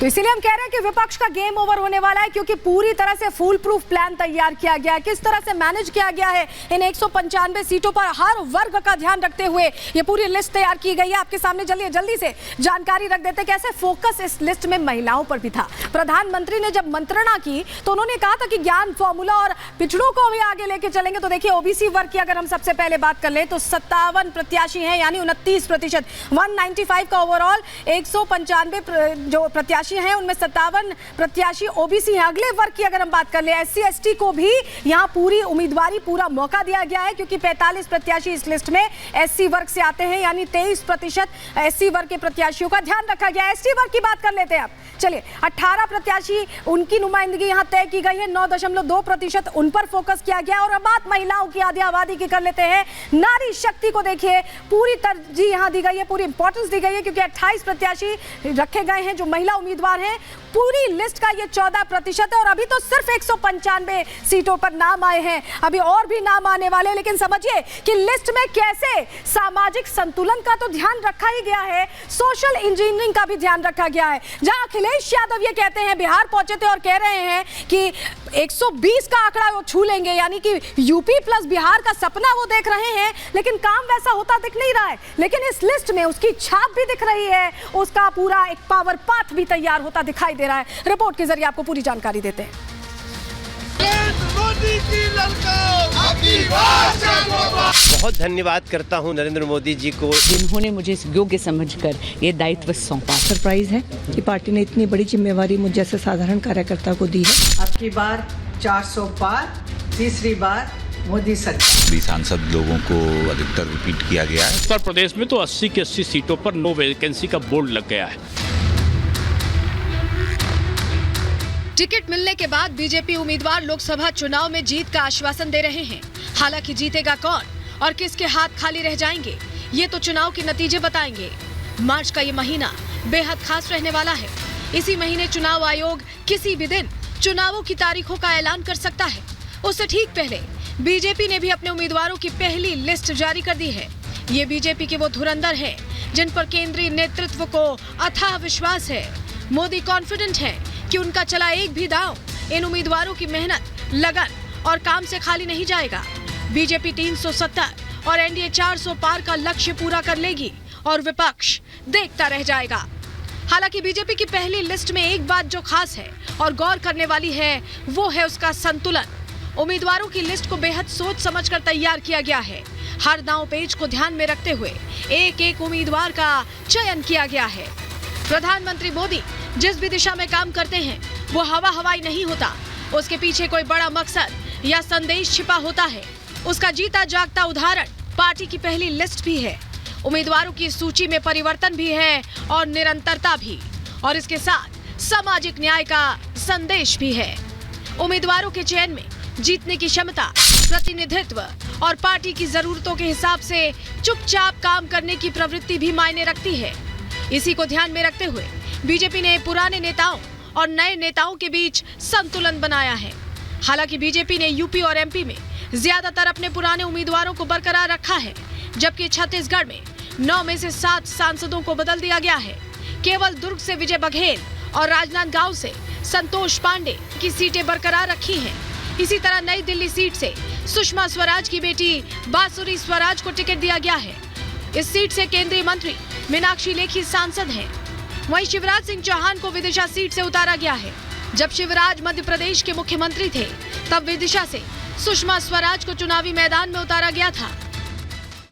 तो इसीलिए हम कह रहे हैं कि विपक्ष का गेम ओवर होने वाला है, क्योंकि पूरी तरह से फूल प्रूफ प्लान तैयार किया गया है। किस तरह से मैनेज किया गया है इन 195 सीटों पर हर वर्ग का ध्यान रखते हुए ये पूरी लिस्ट तैयार की गई है। आपके सामने चलिए जल्दी से जानकारी रख देते, कैसे फोकस इस लिस्ट में महिलाओं पर भी था। प्रधानमंत्री ने जब मंत्रणा की तो उन्होंने कहा था कि ज्ञान फॉर्मूला और पिछड़ों को भी आगे लेके चलेंगे। तो देखिए ओबीसी वर्ग की अगर हम सबसे पहले बात कर ले तो 57 प्रत्याशी हैं, यानी 29%। 195 का ओवरऑल 195 जो प्रत्याशी हैं उनमें 57 प्रत्याशी ओबीसी हैं। अगले वर्ग की अगर हम बात कर ले एससी एसटी को भी यहां पूरी उम्मीदवारी पूरा मौका दिया गया है, क्योंकि 45 प्रत्याशी इस लिस्ट में एससी वर्ग से आते हैं, यानी 23% एससी वर्ग के प्रत्याशियों का ध्यान रखा गया है। एसटी वर्ग की बात कर लेते हैं अब। चलिए 18 प्रत्याशी उनकी नुमाइंदगी यहां तय की गई है, 9.2% उन पर फोकस किया गया। और अब बात महिलाओं की आधी आबादी की कर लेते हैं। नारी शक्ति को देखिए, पूरी तरजीह यहां दी गई है, पूरी इंपॉर्टेंस दी गई है, क्योंकि 28 प्रत्याशी रखे गए हैं जो महिला उम्मीदवार हैं। पूरी लिस्ट का ये 14% है और अभी तो सिर्फ 195 सीटों पर नाम आए हैं, अभी और भी नाम आने वाले हैं। लेकिन समझिए कि लिस्ट में कैसे सामाजिक संतुलन का तो ध्यान रखा ही गया है, सोशल इंजीनियरिंग का भी ध्यान रखा गया है। जहां अखिलेश यादव ये कहते हैं, बिहार पहुंचे थे और कह रहे हैं कि 120 का आंकड़ा वो छू लेंगे, यानी कि यूपी प्लस बिहार का सपना वो देख रहे हैं, लेकिन काम वैसा होता दिख नहीं रहा है। लेकिन इस लिस्ट में उसकी छाप भी दिख रही है, उसका पूरा एक पावर पाथ भी तैयार होता दिखाई दे रहा है। रिपोर्ट के जरिए आपको पूरी जानकारी देते हैं। बहुत धन्यवाद करता हूं नरेंद्र मोदी जी को, जिन्होंने मुझे योग्य समझकर ये दायित्व सौंपा। सरप्राइज है कि पार्टी ने इतनी बड़ी जिम्मेवारी मुझ जैसे साधारण कार्यकर्ता को दी है। अब की बार 400 पार, तीसरी बार मोदी सरकार। भी सांसद लोगों को अधिकतर रिपीट किया गया है। उत्तर प्रदेश में तो 80 की 80 सीटों पर नो वैकेंसी का बोर्ड लग गया है। टिकट मिलने के बाद बीजेपी उम्मीदवार लोकसभा चुनाव में जीत का आश्वासन दे रहे हैं। हालांकि जीतेगा कौन और किसके हाथ खाली रह जाएंगे, ये तो चुनाव के नतीजे बताएंगे। मार्च का ये महीना बेहद खास रहने वाला है। इसी महीने चुनाव आयोग किसी भी दिन चुनावों की तारीखों का ऐलान कर सकता है। उससे ठीक पहले बीजेपी ने भी अपने उम्मीदवारों की पहली लिस्ट जारी कर दी है। ये बीजेपी के वो धुरंधर हैं जिन पर केंद्रीय नेतृत्व को अथाह विश्वास है। मोदी कॉन्फिडेंट है कि उनका चला एक भी दांव इन उम्मीदवारों की मेहनत, लगन और काम से खाली नहीं जाएगा। बीजेपी 370 और एनडीए 400 पार का लक्ष्य पूरा कर लेगी और विपक्ष देखता रह जाएगा। हालांकि बीजेपी की पहली लिस्ट में एक बात जो खास है और गौर करने वाली है, वो है उसका संतुलन। उम्मीदवारों की लिस्ट को बेहद सोच समझकर तैयार किया गया है। हर दांव पेच को ध्यान में रखते हुए एक एक उम्मीदवार का चयन किया गया है। प्रधानमंत्री मोदी जिस भी दिशा में काम करते हैं वो हवाई नहीं होता, उसके पीछे कोई बड़ा मकसद या संदेश छिपा होता है। उसका जीता जागता उदाहरण पार्टी की पहली लिस्ट भी है। उम्मीदवारों की सूची में परिवर्तन भी है और निरंतरता भी, और इसके साथ सामाजिक न्याय का संदेश भी है। उम्मीदवारों के चयन में जीतने की क्षमता, प्रतिनिधित्व और पार्टी की जरूरतों के हिसाब से चुपचाप काम करने की प्रवृत्ति भी मायने रखती है। इसी को ध्यान में रखते हुए बीजेपी ने पुराने नेताओं और नए नेताओं के बीच संतुलन बनाया है। हालांकि बीजेपी ने यूपी और एमपी में ज्यादातर अपने पुराने उम्मीदवारों को बरकरार रखा है, जबकि छत्तीसगढ़ में 9 में से 7 सांसदों को बदल दिया गया है। केवल दुर्ग से विजय बघेल और राजनांदगांव से संतोष पांडे की सीटें बरकरार रखी हैं। इसी तरह नई दिल्ली सीट से सुषमा स्वराज की बेटी बांसुरी स्वराज को टिकट दिया गया है। इस सीट से केंद्रीय मंत्री मीनाक्षी लेखी सांसद हैं। वहीं शिवराज सिंह चौहान को विदिशा सीट से उतारा गया है। जब शिवराज मध्य प्रदेश के मुख्यमंत्री थे, तब विदिशा से सुषमा स्वराज को चुनावी मैदान में उतारा गया था।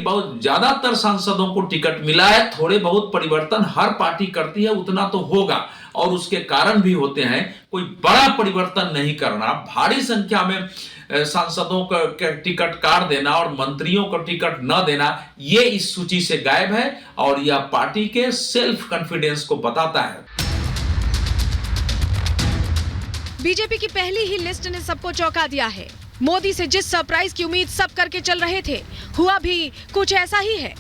बहुत ज्यादातर सांसदों को टिकट मिला है। थोड़े बहुत परिवर्तन हर पार्टी करती है, उतना तो होगा और उसके कारण भी होते हैं। कोई बड़ा परिवर्तन नहीं करना, भारी संख्या में सांसदों का टिकट काट देना और मंत्रियों को टिकट न देना, ये इस सूची से गायब है और यह पार्टी के सेल्फ कॉन्फिडेंस को बताता है। बीजेपी की पहली ही लिस्ट ने सबको चौंका दिया है। मोदी से जिस सरप्राइज की उम्मीद सब करके चल रहे थे, हुआ भी कुछ ऐसा ही है।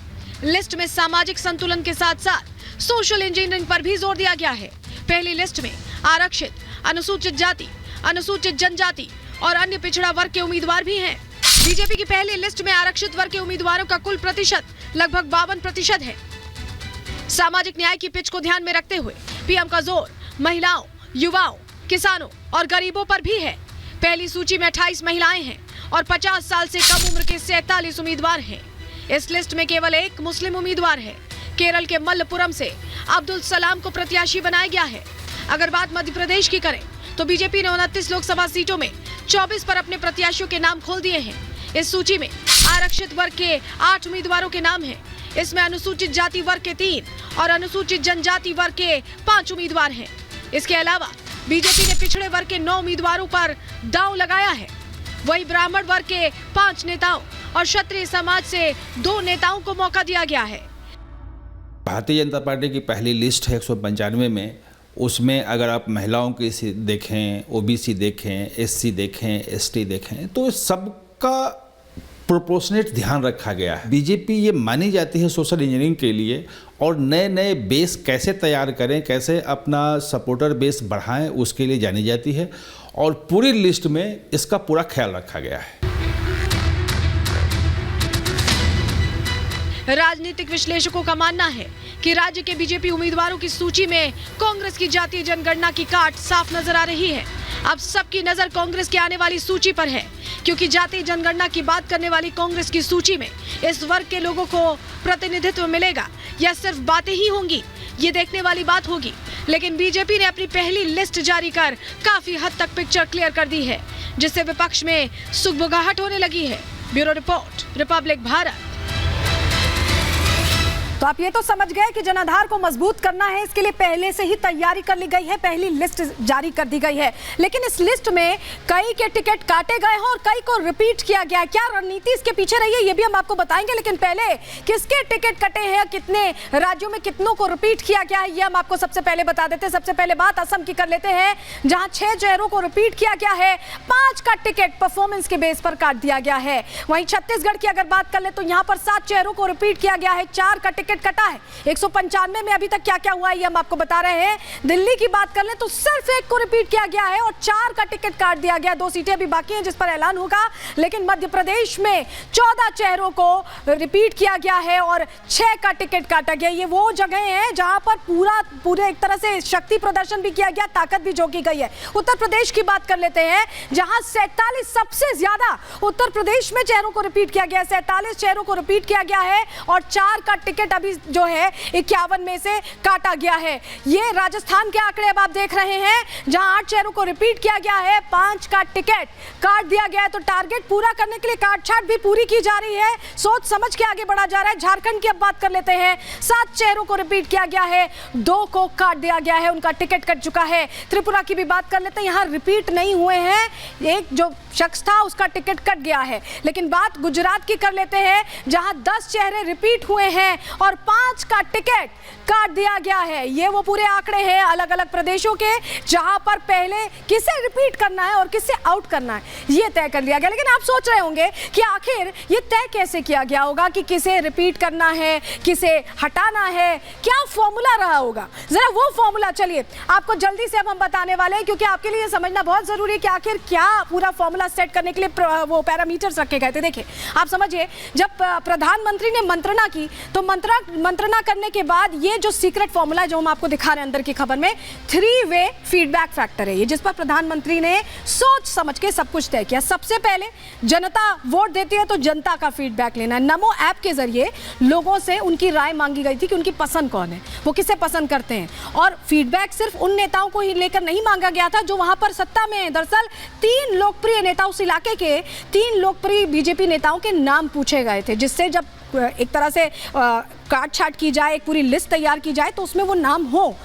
लिस्ट में सामाजिक संतुलन के साथ साथ सोशल इंजीनियरिंग पर भी जोर दिया गया है। पहली लिस्ट में आरक्षित, अनुसूचित जाति, अनुसूचित जनजाति और अन्य पिछड़ा वर्ग के उम्मीदवार भी हैं। बीजेपी की पहली लिस्ट में आरक्षित वर्ग के उम्मीदवारों का कुल प्रतिशत लगभग 52% है। सामाजिक न्याय की पिच को ध्यान में रखते हुए पीएम का जोर महिलाओं, युवाओं, किसानों और गरीबों पर भी है। पहली सूची में 28 महिलाएं हैं और 50 साल से कम उम्र के 47 उम्मीदवार हैं। इस लिस्ट में केवल एक मुस्लिम उम्मीदवार है। केरल के मल्लपुरम से अब्दुल सलाम को प्रत्याशी बनाया गया है। अगर बात मध्य प्रदेश की करें तो बीजेपी ने 29 लोकसभा सीटों में 24 पर अपने प्रत्याशियों के नाम खोल दिए हैं। इस सूची में आरक्षित वर्ग के 8 उम्मीदवारों के नाम हैं। इसमें अनुसूचित जाति वर्ग के 3 और अनुसूचित जनजाति वर्ग के 5 उम्मीदवार हैं। इसके अलावा बीजेपी ने पिछड़े वर्ग के 9 उम्मीदवारों पर दांव लगाया है। वहीं ब्राह्मण वर्ग के 5 नेताओं और क्षत्रिय समाज से 2 नेताओं को मौका दिया गया है। भारतीय जनता पार्टी की पहली लिस्ट है 195 में। उसमें अगर आप महिलाओं की देखें, ओबीसी देखें, एससी देखें, एसटी देखें, तो सबका प्रोपोर्शनेट ध्यान रखा गया है। बीजेपी ये मानी जाती है सोशल इंजीनियरिंग के लिए, और नए नए बेस कैसे तैयार करें, कैसे अपना सपोर्टर बेस बढ़ाएं, उसके लिए जानी जाती है। और पूरी लिस्ट में इसका पूरा ख्याल रखा गया है। राजनीतिक विश्लेषकों का मानना है कि राज्य के बीजेपी उम्मीदवारों की सूची में कांग्रेस की जातीय जनगणना की काट साफ नजर आ रही है। अब सबकी नजर कांग्रेस की आने वाली सूची पर है, क्योंकि जातीय जनगणना की बात करने वाली कांग्रेस की सूची में इस वर्ग के लोगों को प्रतिनिधित्व मिलेगा या सिर्फ बातें ही होंगी, ये देखने वाली बात होगी। लेकिन बीजेपी ने अपनी पहली लिस्ट जारी कर काफी हद तक पिक्चर क्लियर कर दी है, जिससे विपक्ष में सुगबुगाहट होने लगी है। Bureau report, Republic Bharat. तो आप ये तो समझ गए कि जनाधार को मजबूत करना है, इसके लिए पहले से ही तैयारी कर ली गई है, पहली लिस्ट जारी कर दी गई है। लेकिन इस लिस्ट में कई के टिकट काटे गए हैं और कई को रिपीट किया गया है। क्या रणनीति इसके पीछे रही है ये भी हम आपको बताएंगे, लेकिन पहले किसके टिकट कटे हैं, कितने राज्यों में कितनों को रिपीट किया गया है, ये हम आपको सबसे पहले बता देते हैं। सबसे पहले बात असम की कर लेते हैं, जहां 6 चेहरों को रिपीट किया गया है, 5 का टिकट परफॉर्मेंस के बेस पर काट दिया गया है। वहीं छत्तीसगढ़ की अगर बात कर ले तो यहां पर 7 चेहरों को रिपीट किया गया है, 4 का टिकट कटा है। 195 में अभी तक क्या क्या हुआ है ये हम आपको बता रहे हैं। दिल्ली की बात कर लें तो सिर्फ 1 को रिपीट किया गया है और 4 का टिकट काट दिया गया। 2 सीटें अभी बाकी हैं जिस पर ऐलान होगा। लेकिन मध्य प्रदेश में 14 चेहरों को रिपीट किया गया है और 6 का टिकट काटा गया। ये वो जगह है जहां पर पूरे एक तरह से शक्ति प्रदर्शन भी किया गया, ताकत भी झोंकी गई है। उत्तर प्रदेश की बात कर लेते हैं, जहां 47 सबसे ज्यादा उत्तर प्रदेश में चेहरों को रिपीट किया गया है। 47 चेहरों को रिपीट किया गया है और 4 का टिकट अभी जो है 51 में से काटा गया है। ये राजस्थान के आंकड़े अब आप देख रहे हैं, जहां 8 चेहरों को रिपीट किया गया है, 5 का टिकट काट दिया गया है। तो टारगेट पूरा करने के लिए काटछाट भी पूरी की जा रही है, सोच समझ के आगे बढ़ा जा रहा है। झारखंड की अब बात कर लेते हैं, 7 चेहरों को रिपीट किया गया है, 2 को काट दिया गया है, उनका टिकट कट चुका है। त्रिपुरा की भी बात कर लेते हैं, यहां रिपीट नहीं हुए हैं, एक जो शख्स था उसका टिकट कट गया है। लेकिन बात गुजरात की कर लेते हैं, जहां 10 चेहरे रिपीट हुए हैं और 5 का टिकट काट दिया गया है। ये वो पूरे आंकड़े हैं अलग अलग प्रदेशों के, जहां पर पहले किसे रिपीट करना है और किसे आउट करना है ये तय कर लिया गया। लेकिन आप सोच रहे होंगे कि आखिर ये तय कैसे किया गया होगा कि किसे रिपीट करना है, किसे हटाना है, क्या फॉर्मूला रहा होगा। जरा वो फॉर्मूला चलिए आपको जल्दी से अब हम बताने वाले हैं, क्योंकि आपके लिए ये समझना बहुत जरूरी है कि आखिर क्या पूरा फॉर्मूला सेट करने के लिए वो पैरामीटर्स रखे गए थे। देखिए आप समझिए, जब प्रधानमंत्री ने मंत्रणा की तो मंत्रणा करने के बाद ये जो सीक्रेट फॉर्मूला जो हम आपको दिखा रहे हैं अंदर की खबर में, 3-वे फीडबैक फैक्टर है ये, जिस पर प्रधानमंत्री ने सोच समझ के सब कुछ तय किया। सबसे पहले जनता वोट देती है तो जनता का फीडबैक लेना है। नमो ऐप के जरिए लोगों से उनकी राय मांगी गई थी कि उनकी पसंद कौन है, वो किसे पसंद करते हैं। और फीडबैक सिर्फ उन नेताओं को ही लेकर नहीं मांगा गया था जो वहां पर सत्ता में है। दरअसल 3 लोकप्रिय नेता, उस इलाके के 3 लोकप्रिय बीजेपी नेताओं के नाम पूछे गए थे, जिससे जब एक तरह से काट छाट की जाए, एक पूरी लिस्ट तैयार की जाए तो उसमें वो नाम हो।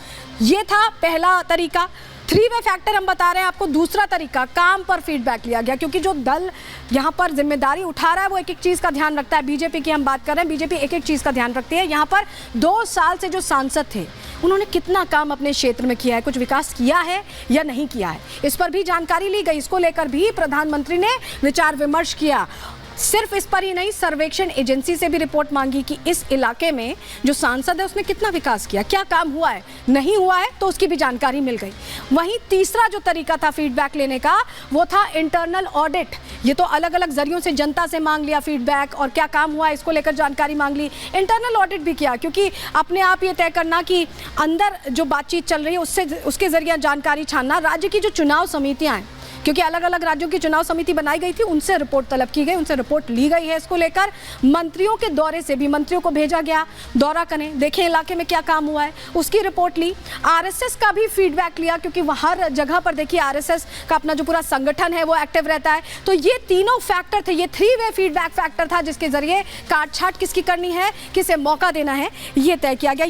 ये था पहला तरीका, 3-वे फैक्टर हम बता रहे हैं आपको। दूसरा तरीका, काम पर फीडबैक लिया गया, क्योंकि जो दल यहाँ पर जिम्मेदारी उठा रहा है वो एक एक चीज़ का ध्यान रखता है। बीजेपी की हम बात कर रहे हैं, बीजेपी एक एक चीज़ का ध्यान रखती है। यहाँ पर 2 साल से जो सांसद थे उन्होंने कितना काम अपने क्षेत्र में किया है, कुछ विकास किया है या नहीं किया है, इस पर भी जानकारी ली गई। इसको लेकर भी प्रधानमंत्री ने विचार विमर्श किया। सिर्फ इस पर ही नहीं, सर्वेक्षण एजेंसी से भी रिपोर्ट मांगी कि इस इलाके में जो सांसद है उसने कितना विकास किया, क्या काम हुआ है, नहीं हुआ है तो उसकी भी जानकारी मिल गई। वहीं तीसरा जो तरीका था फीडबैक लेने का वो था इंटरनल ऑडिट। ये तो अलग अलग जरियों से जनता से मांग लिया फीडबैक और क्या काम हुआ है इसको लेकर जानकारी मांग ली। इंटरनल ऑडिट भी किया क्योंकि अपने आप ये तय करना कि अंदर जो बातचीत चल रही है उसके जरिए जानकारी छानना। राज्य की जो चुनाव समितियां हैं, क्योंकि अलग अलग राज्यों की चुनाव समिति बनाई गई थी, उनसे रिपोर्ट तलब की गई, उनसे रिपोर्ट ली गई है। इसको लेकर मंत्रियों के दौरे से भी मंत्रियों को भेजा गया, दौरा करें, देखें इलाके में क्या काम हुआ है, उसकी रिपोर्ट ली। आरएसएस का भी फीडबैक लिया क्योंकि हर जगह पर देखिए आरएसएस का अपना जो पूरा संगठन है वो एक्टिव रहता है। तो ये तीनों फैक्टर थे, ये 3 वे फीडबैक फैक्टर था जिसके जरिए काट छाट किसकी करनी है, किसे मौका देना है, ये तय किया गया।